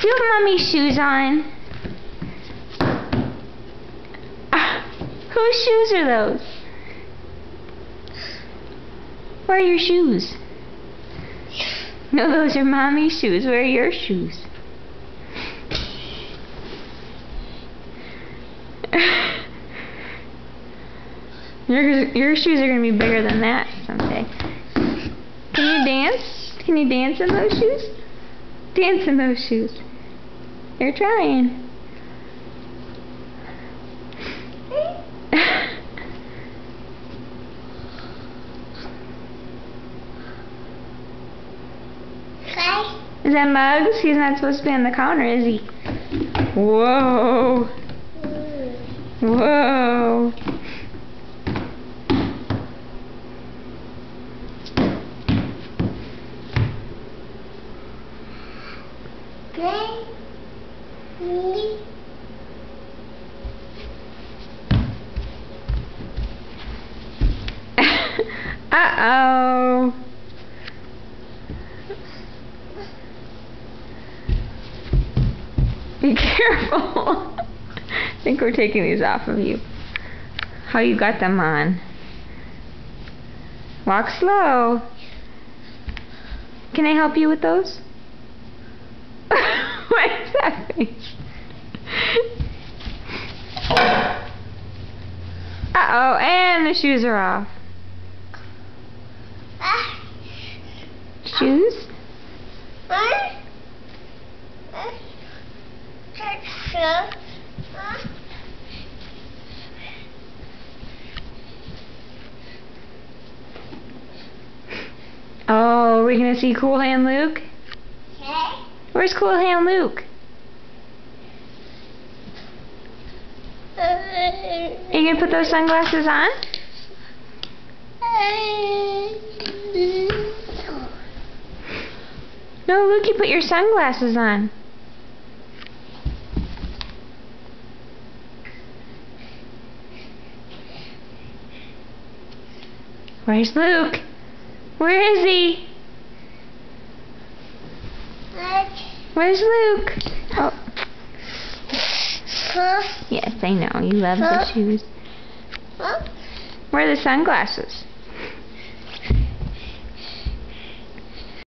Do you have Mommy's shoes on? Whose shoes are those? Where are your shoes? No, those are Mommy's shoes. Where are your shoes? Your shoes are going to be bigger than that someday. Can you dance? Can you dance in those shoes? Dance in those shoes. You're trying. Is that Muggs? He's not supposed to be on the counter, is he? Whoa. Whoa. Uh-oh. Be careful. I think we're taking these off of you. How you got them on? Walk slow. Can I help you with those? What is that face? Uh-oh, and the shoes are off. Shoes? Oh, we're gonna see Cool Hand Luke? Where's Cool Hand Luke? Are you gonna put those sunglasses on? No, Luke, you put your sunglasses on. Where's Luke? Where is he? Where's Luke? Oh. Yes, I know. You love the shoes. Where are the sunglasses?